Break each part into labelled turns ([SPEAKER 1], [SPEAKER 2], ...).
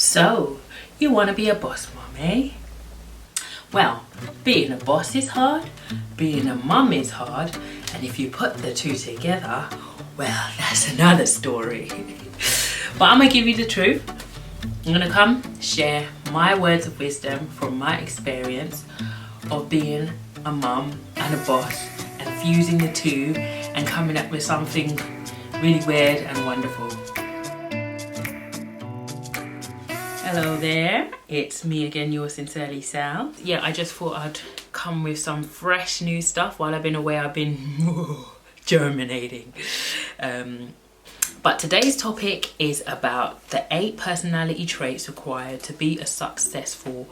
[SPEAKER 1] So, you want to be a boss mom, eh? Well, being a boss is hard, being a mum is hard, and if you put the two together, well, that's another story. But I'm going to give you the truth. I'm going to come share my words of wisdom from my experience of being a mum and a boss and fusing the two and coming up with something really weird and wonderful. Hello there, it's me again, yours sincerely, Sal. Yeah, I just thought I'd come with some fresh new stuff. While I've been away, I've been germinating. But today's topic is about the 8 personality traits required to be a successful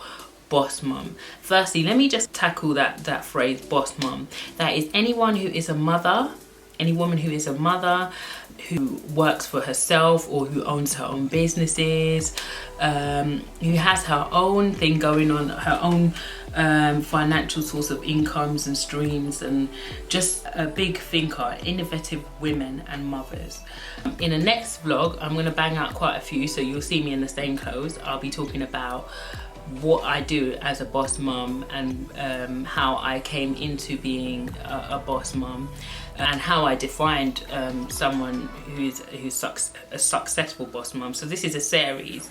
[SPEAKER 1] boss mum. Firstly, let me just tackle that phrase, boss mum. That is anyone who is a mother, any woman who is a mother, who works for herself or who owns her own businesses, who has her own thing going on, her own financial source of incomes and streams, and just a big thinker, innovative women and mothers. In the next vlog, I'm going to bang out quite a few, so you'll see me in the same clothes. I'll be talking about what I do as a boss mum and how I came into being a boss mum and how I defined someone who's a successful boss mum. So this is a series.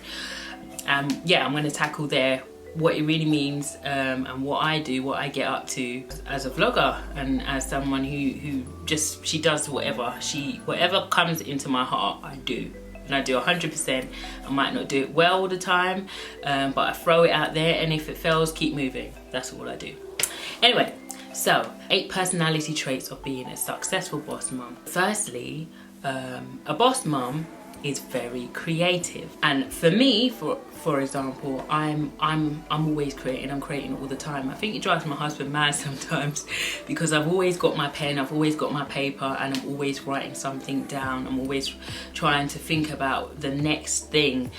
[SPEAKER 1] Yeah, I'm going to tackle there what it really means and what I do, what I get up to as a vlogger and as someone who just, she does whatever comes into my heart, I do. And I do 100%. I might not do it well all the time, but I throw it out there, and if it fails, keep moving. That's all I do. Anyway, so 8 personality traits of being a successful boss mum. Firstly, a boss mum is very creative, and for me, for example, I'm always creating. I'm creating all the time. I think it drives my husband mad sometimes because I've always got my pen, I've always got my paper, and I'm always writing something down. I'm always trying to think about the next thing.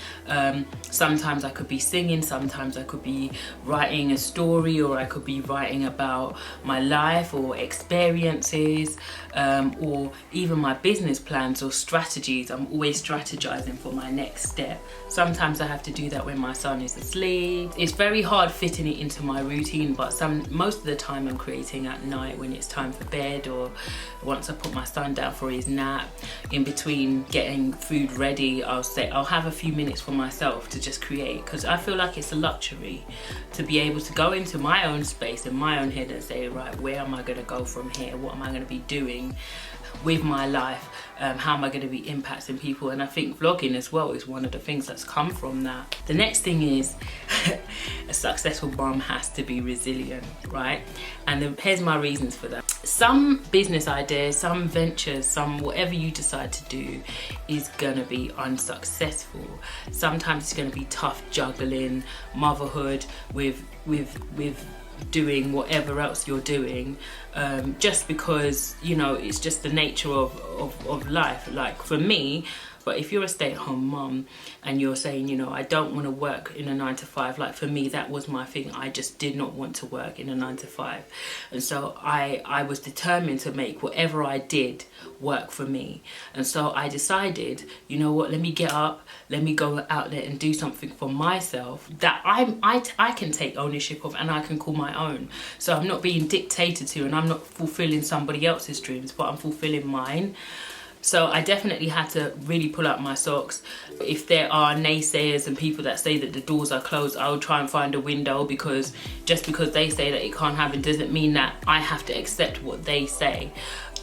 [SPEAKER 1] Sometimes I could be singing, sometimes I could be writing a story, or I could be writing about my life or experiences, or even my business plans or strategies. I'm always strategizing for my next step. Sometimes I have to do that when my son is asleep. It's very hard fitting it into my routine, but most of the time I'm creating at night when it's time for bed, or once I put my son down for his nap. In between getting food ready, I'll have a few minutes for myself to just create, because I feel like it's a luxury to be able to go into my own space in my own head and say, right, where am I going to go from here? What am I going to be doing with my life? How am I going to be impacting people? And I think vlogging as well is one of the things that's come from that. The next thing is a successful mom has to be resilient, right? And here's my reasons for that. Some business ideas, some ventures, some whatever you decide to do is gonna be unsuccessful. Sometimes it's gonna be tough juggling motherhood with doing whatever else you're doing, just because, you know, it's just the nature of life. Like for me, but if you're a stay-at-home mum and you're saying, you know, I don't want to work in a 9-to-5, like for me, that was my thing. I just did not want to work in a 9-to-5. And so I was determined to make whatever I did work for me. And so I decided, you know what, let me get up, let me go out there and do something for myself that I can take ownership of and I can call my own. So I'm not being dictated to, and I'm not fulfilling somebody else's dreams, but I'm fulfilling mine. So I definitely had to really pull out my socks. If there are naysayers and people that say that the doors are closed, I will try and find a window, because just because they say that it can't happen doesn't mean that I have to accept what they say.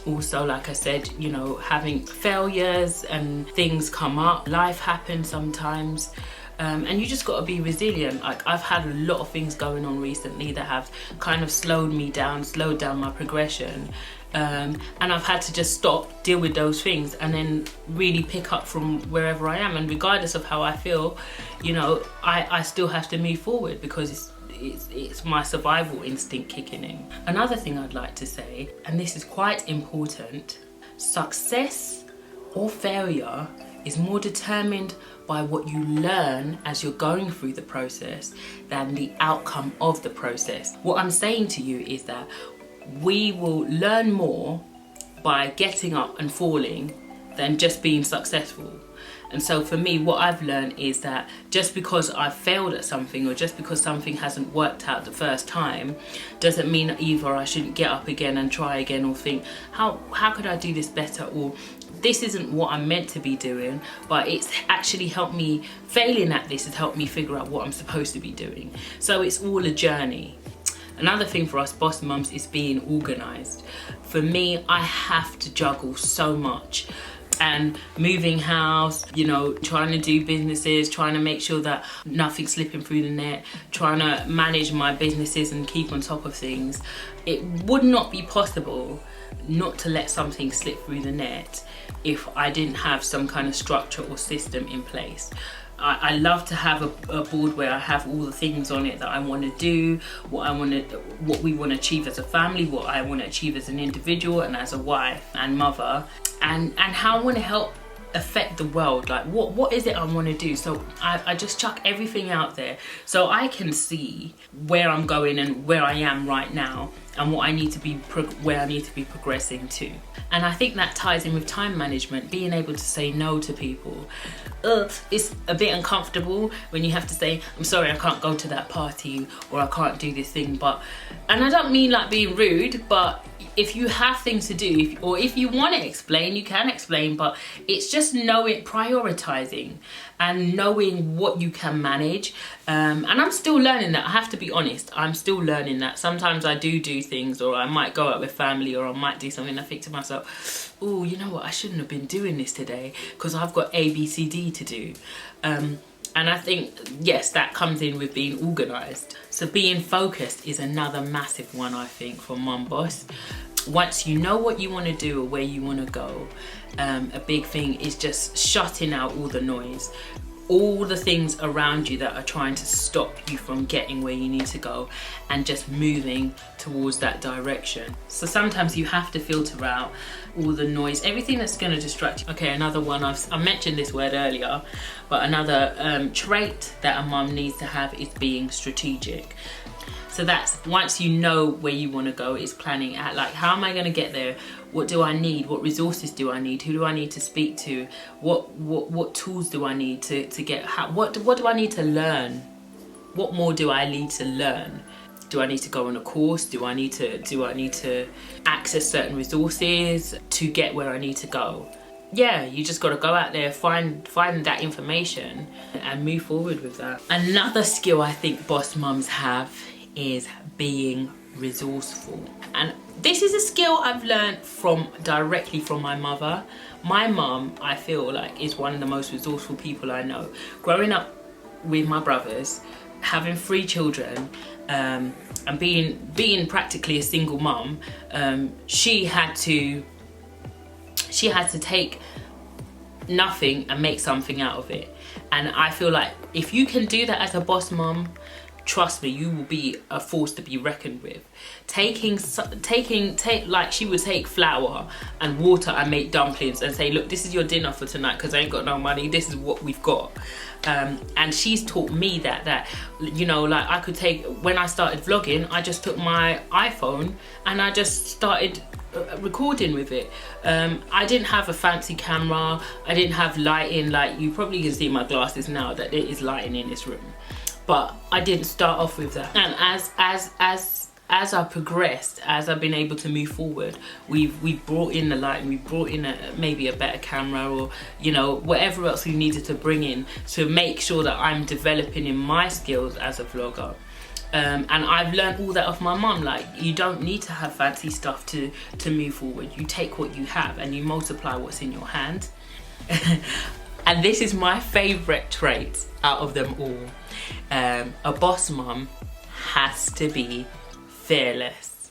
[SPEAKER 1] Also, like I said, you know, having failures and things come up, life happens sometimes. And you just got to be resilient. Like I've had a lot of things going on recently that have kind of slowed me down, slowed down my progression. And I've had to just stop, deal with those things, and then really pick up from wherever I am. And regardless of how I feel, you know, I still have to move forward, because it's my survival instinct kicking in. Another thing I'd like to say, and this is quite important, success or failure is more determined by what you learn as you're going through the process than the outcome of the process. What I'm saying to you is that we will learn more by getting up and falling than just being successful. And so for me, what I've learned is that just because I've failed at something, or just because something hasn't worked out the first time, doesn't mean either I shouldn't get up again and try again, or think, how could I do this better, or this isn't what I'm meant to be doing. But it's actually helped me, failing at this has helped me figure out what I'm supposed to be doing. So it's all a journey. Another thing for us boss mums is being organised. For me, I have to juggle so much. And moving house, you know, trying to do businesses, trying to make sure that nothing's slipping through the net, trying to manage my businesses and keep on top of things. It would not be possible not to let something slip through the net if I didn't have some kind of structure or system in place. I love to have a board where I have all the things on it that I want to do, what we want to achieve as a family, what I want to achieve as an individual and as a wife and mother, and how I want to help affect the world. Like what is it I want to do? So I just chuck everything out there so I can see where I'm going and where I am right now, and what I need to be where I need to be progressing to. And I think that ties in with time management, being able to say no to people. It's a bit uncomfortable when you have to say, I'm sorry, I can't go to that party, or I can't do this thing. And I don't mean like being rude, but if you have things to do, or if you want to explain, you can explain, but it's just knowing, prioritizing and knowing what you can manage. And I'm still learning that, I have to be honest, I'm still learning that. Sometimes I do things, or I might go out with family, or I might do something and I think to myself, oh, you know what, I shouldn't have been doing this today because I've got A, B, C, D to do. And I think, yes, that comes in with being organised. So being focused is another massive one, I think, for mum boss. Once you know what you want to do or where you want to go, a big thing is just shutting out all the noise, all the things around you that are trying to stop you from getting where you need to go, and just moving towards that direction. So sometimes you have to filter out all the noise, everything that's going to distract you. Okay, another one, I mentioned this word earlier, but another trait that a mum needs to have is being strategic. So that's, once you know where you want to go, is planning out, like, how am I going to get there? What do I need? What resources do I need? Who do I need to speak to? What tools do I need to get? What do I need to learn? What more do I need to learn? Do I need to go on a course? Do I need to access certain resources to get where I need to go? Yeah, you just got to go out there, find that information and move forward with that. Another skill I think boss mums have is being resourceful. And this is a skill I've learned directly from my mother. My mum, I feel like, is one of the most resourceful people I know. Growing up with my brothers, having 3 children, and being practically a single mum, she had to take nothing and make something out of it. And I feel like if you can do that as a boss mum, trust me, you will be a force to be reckoned with. Like, she would take flour and water and make dumplings and say, look, this is your dinner for tonight because I ain't got no money, this is what we've got. And she's taught me that, you know, like, I could take, when I started vlogging, I just took my iPhone and I just started recording with it. I didn't have a fancy camera, I didn't have lighting, like you probably can see in my glasses now that there is lighting in this room. But I didn't start off with that. And as I progressed, as I've been able to move forward, we've brought in the light, and we brought in maybe a better camera, or, you know, whatever else we needed to bring in to make sure that I'm developing in my skills as a vlogger. And I've learned all that off my mum. Like, you don't need to have fancy stuff to move forward. You take what you have and you multiply what's in your hand. And this is my favourite trait out of them all. A boss mum has to be fearless.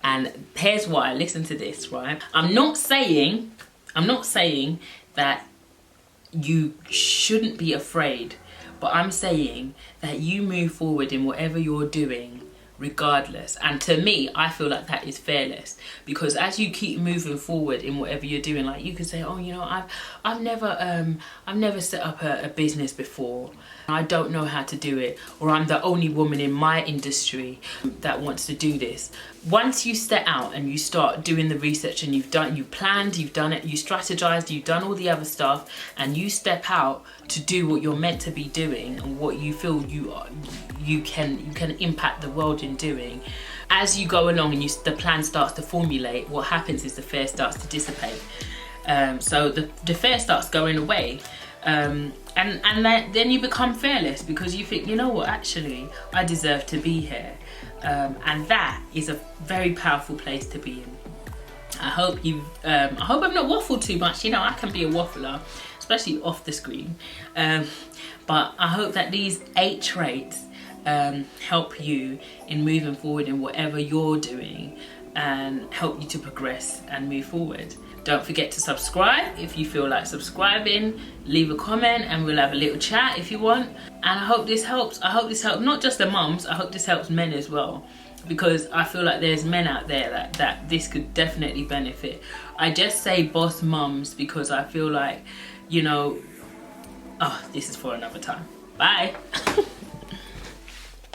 [SPEAKER 1] And here's why. Listen to this, right? I'm not saying that you shouldn't be afraid, but I'm saying that you move forward in whatever you're doing regardless. And to me, I feel like that is fearless, because as you keep moving forward in whatever you're doing, like you could say, oh, you know, I've never set up a business before, I don't know how to do it, or I'm the only woman in my industry that wants to do this. Once you set out and you start doing the research, and you planned, you've done it, you strategized, you've done all the other stuff, and you step out to do what you're meant to be doing and what you feel you can impact the world in doing. As you go along and the plan starts to formulate, what happens is the fear starts to dissipate. So the fear starts going away. And then you become fearless, because you think, you know what, actually I deserve to be here. And that is a very powerful place to be in. I hope I've not waffled too much. You know, I can be a waffler, especially off the screen. But I hope that these 8 traits help you in moving forward in whatever you're doing, and help you to progress and move forward. Don't forget to subscribe if you feel like subscribing. Leave a comment and we'll have a little chat if you want. And I hope this helps. I hope this helps not just the mums, I hope this helps men as well, because I feel like there's men out there that this could definitely benefit. I just say boss mums because I feel like, you know, oh, this is for another time. Bye.